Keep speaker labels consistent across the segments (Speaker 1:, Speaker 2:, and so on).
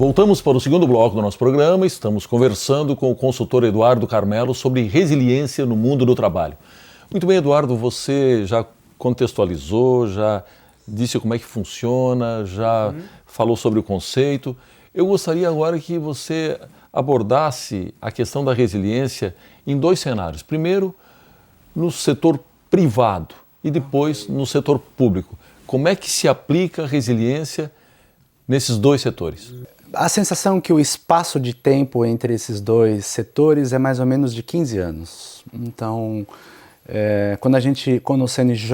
Speaker 1: Voltamos para o segundo bloco do nosso programa. Estamos conversando com o consultor Eduardo Carmelo sobre resiliência no mundo do trabalho. Muito bem, Eduardo, você já contextualizou, já disse como é que funciona, já falou sobre o conceito. Eu gostaria agora que você abordasse a questão da resiliência em dois cenários. Primeiro, no setor privado e depois no setor público. Como é que se aplica a resiliência nesses dois setores?
Speaker 2: A sensação é que o espaço de tempo entre esses dois setores é mais ou menos de 15 anos. Então, quando o CNJ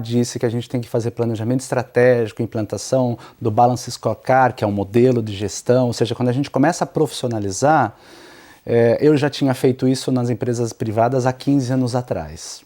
Speaker 2: disse que a gente tem que fazer planejamento estratégico, implantação do Balance Scorecard, que é um modelo de gestão, ou seja, quando a gente começa a profissionalizar, eu já tinha feito isso nas empresas privadas há 15 anos atrás.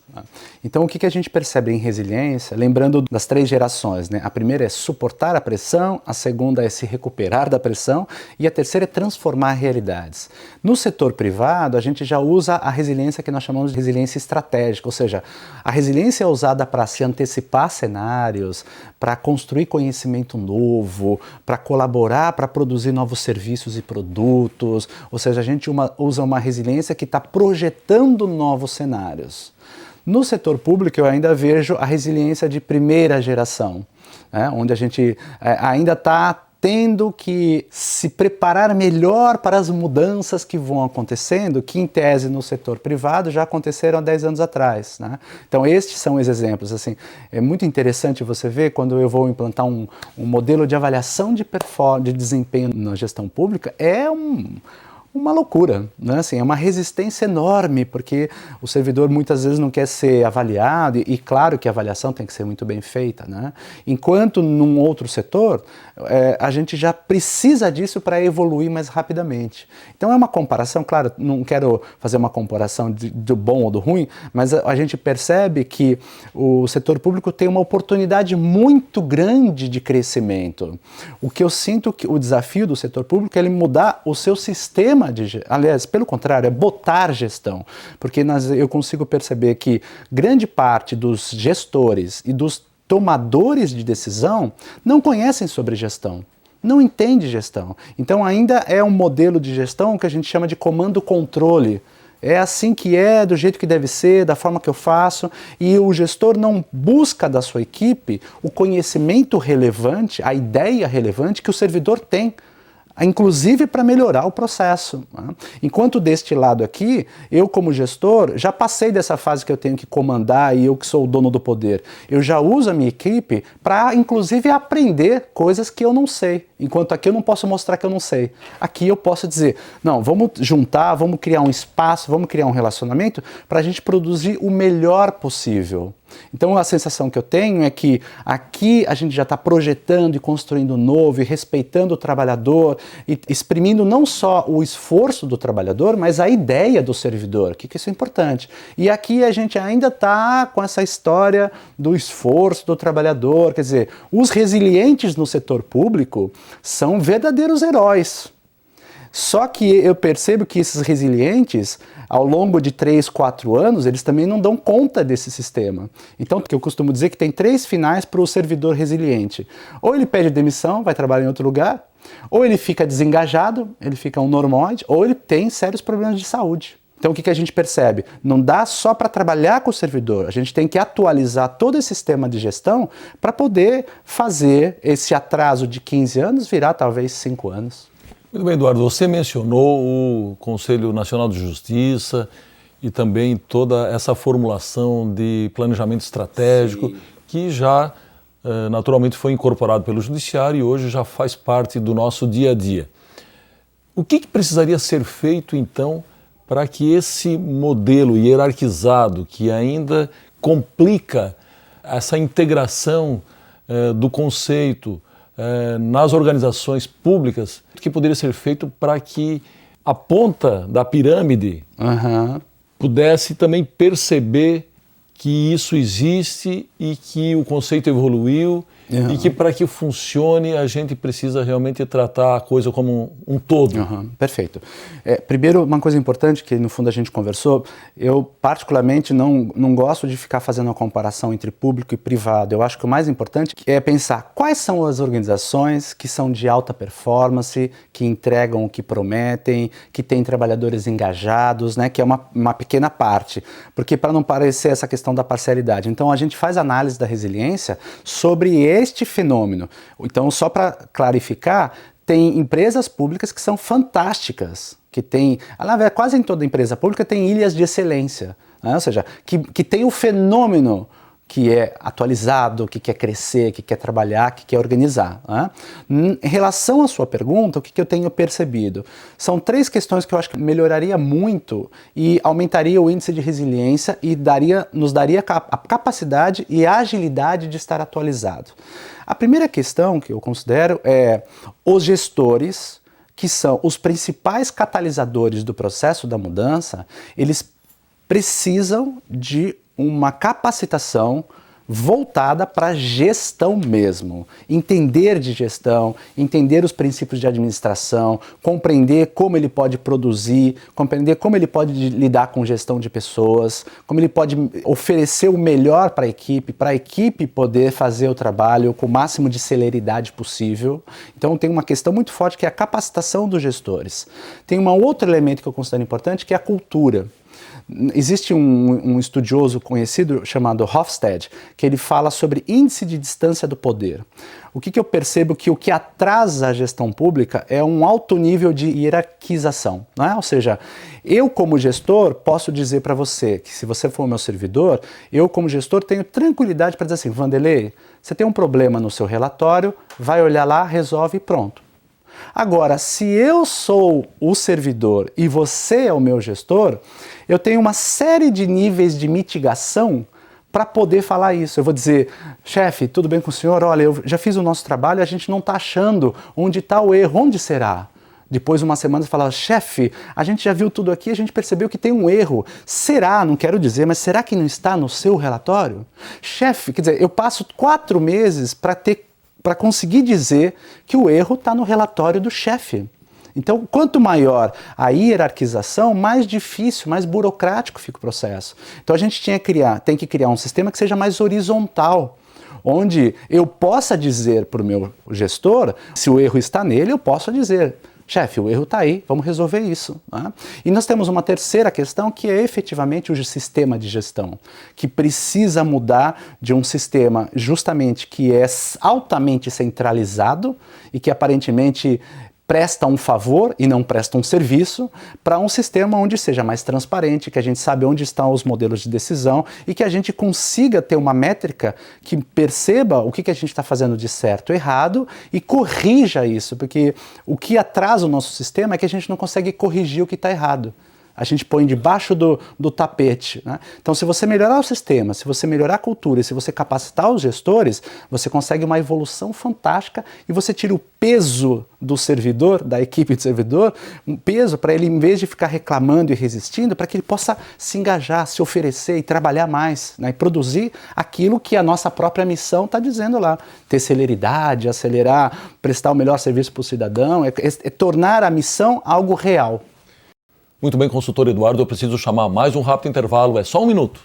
Speaker 2: Então, o que a gente percebe em resiliência, lembrando das 3 gerações, né? A primeira é suportar a pressão, a segunda é se recuperar da pressão e a terceira é transformar realidades. No setor privado, a gente já usa a resiliência que nós chamamos de resiliência estratégica, ou seja, a resiliência é usada para se antecipar a cenários, para construir conhecimento novo, para colaborar, para produzir novos serviços e produtos, ou seja, a gente usa uma resiliência que está projetando novos cenários. No setor público, eu ainda vejo a resiliência de primeira geração, onde a gente ainda está tendo que se preparar melhor para as mudanças que vão acontecendo, que em tese no setor privado já aconteceram há 10 anos atrás. Né? Então estes são os exemplos. Assim, é muito interessante você ver quando eu vou implantar um modelo de avaliação de desempenho na gestão pública, uma loucura, né? Assim, é uma resistência enorme, porque o servidor muitas vezes não quer ser avaliado, e claro que a avaliação tem que ser muito bem feita, né? Enquanto num outro setor, a gente já precisa disso para evoluir mais rapidamente. Então é uma comparação, claro, não quero fazer uma comparação do bom ou do ruim, mas a gente percebe que o setor público tem uma oportunidade muito grande de crescimento. O que eu sinto que o desafio do setor público é ele mudar o seu sistema aliás, pelo contrário, é botar gestão, porque eu consigo perceber que grande parte dos gestores e dos tomadores de decisão não conhecem sobre gestão, não entende gestão. Então ainda é um modelo de gestão que a gente chama de comando-controle. É assim que é, do jeito que deve ser, da forma que eu faço, e o gestor não busca da sua equipe o conhecimento relevante, a ideia relevante que o servidor tem, inclusive para melhorar o processo. Né? Enquanto deste lado aqui, eu como gestor já passei dessa fase que eu tenho que comandar e eu que sou o dono do poder. Eu já uso a minha equipe para inclusive aprender coisas que eu não sei. Enquanto aqui eu não posso mostrar que eu não sei. Aqui eu posso dizer, não, vamos juntar, vamos criar um espaço, vamos criar um relacionamento para a gente produzir o melhor possível. Então a sensação que eu tenho é que aqui a gente já está projetando e construindo novo e respeitando o trabalhador e exprimindo não só o esforço do trabalhador, mas a ideia do servidor, que isso é importante. E aqui a gente ainda está com essa história do esforço do trabalhador, quer dizer, os resilientes no setor público são verdadeiros heróis. Só que eu percebo que esses resilientes, ao longo de 3, 4 anos, eles também não dão conta desse sistema. Então, eu costumo dizer que tem 3 finais para o servidor resiliente. Ou ele pede demissão, vai trabalhar em outro lugar, ou ele fica desengajado, ele fica um normóide, ou ele tem sérios problemas de saúde. Então, o que a gente percebe? Não dá só para trabalhar com o servidor, a gente tem que atualizar todo esse sistema de gestão para poder fazer esse atraso de 15 anos virar talvez 5 anos.
Speaker 1: Muito bem, Eduardo, você mencionou o Conselho Nacional de Justiça e também toda essa formulação de planejamento estratégico. Sim. Que já naturalmente foi incorporado pelo Judiciário e hoje já faz parte do nosso dia a dia. O que precisaria ser feito então para que esse modelo hierarquizado que ainda complica essa integração do conceito nas organizações públicas, que poderia ser feito para que a ponta da pirâmide pudesse também perceber que isso existe e que o conceito evoluiu e que para que funcione a gente precisa realmente tratar a coisa como um todo.
Speaker 2: Perfeito. Primeiro, uma coisa importante que no fundo a gente conversou, eu particularmente não gosto de ficar fazendo uma comparação entre público e privado. Eu acho que o mais importante é pensar quais são as organizações que são de alta performance, que entregam o que prometem, que têm trabalhadores engajados, né, que é uma pequena parte, porque para não parecer essa questão da parcialidade. Então a gente faz análise da resiliência sobre este fenômeno. Então, só para clarificar, tem empresas públicas que são fantásticas, que tem, quase em toda empresa pública tem ilhas de excelência, né? Ou seja, que tem o fenômeno que é atualizado, que quer crescer, que quer trabalhar, que quer organizar, né? Em relação à sua pergunta, o que eu tenho percebido? São 3 questões que eu acho que melhoraria muito e aumentaria o índice de resiliência e nos daria a capacidade e a agilidade de estar atualizado. A primeira questão que eu considero é os gestores, que são os principais catalisadores do processo da mudança, eles precisam de uma capacitação voltada para gestão mesmo, entender de gestão, entender os princípios de administração, compreender como ele pode produzir, compreender como ele pode lidar com gestão de pessoas, como ele pode oferecer o melhor para a equipe poder fazer o trabalho com o máximo de celeridade possível. Então tem uma questão muito forte que é a capacitação dos gestores. Tem um outro elemento que eu considero importante, que é a cultura. Existe um estudioso conhecido chamado Hofstede, que ele fala sobre índice de distância do poder. O que eu percebo que o que atrasa a gestão pública é um alto nível de hierarquização, né? Ou seja, eu como gestor posso dizer para você que se você for o meu servidor, eu como gestor tenho tranquilidade para dizer assim, Vanderlei, você tem um problema no seu relatório, vai olhar lá, resolve e pronto. Agora, se eu sou o servidor e você é o meu gestor, eu tenho uma série de níveis de mitigação para poder falar isso. Eu vou dizer, chefe, tudo bem com o senhor? Olha, eu já fiz o nosso trabalho e a gente não está achando onde está o erro. Onde será? Depois de uma semana você fala, chefe, a gente já viu tudo aqui, a gente percebeu que tem um erro. Será? Não quero dizer, mas será que não está no seu relatório? Chefe, quer dizer, eu passo 4 meses para conseguir dizer que o erro está no relatório do chefe. Então, quanto maior a hierarquização, mais difícil, mais burocrático fica o processo. Então a gente tem que criar um sistema que seja mais horizontal, onde eu possa dizer para o meu gestor, se o erro está nele, eu posso dizer, chefe, o erro está aí, vamos resolver isso, né? E nós temos uma terceira questão que é efetivamente o sistema de gestão, que precisa mudar de um sistema justamente que é altamente centralizado e que aparentemente presta um favor e não presta um serviço, para um sistema onde seja mais transparente, que a gente sabe onde estão os modelos de decisão e que a gente consiga ter uma métrica que perceba o que a gente está fazendo de certo e errado e corrija isso, porque o que atrasa o nosso sistema é que a gente não consegue corrigir o que está errado. A gente põe debaixo do tapete, né? Então, se você melhorar o sistema, se você melhorar a cultura, se você capacitar os gestores, você consegue uma evolução fantástica e você tira o peso do servidor, da equipe de servidor, um peso para ele, em vez de ficar reclamando e resistindo, para que ele possa se engajar, se oferecer e trabalhar mais, né? E produzir aquilo que a nossa própria missão está dizendo lá. Ter celeridade, acelerar, prestar o melhor serviço para o cidadão, é tornar a missão algo real.
Speaker 1: Muito bem, consultor Eduardo, eu preciso chamar mais um rápido intervalo, é só 1 minuto.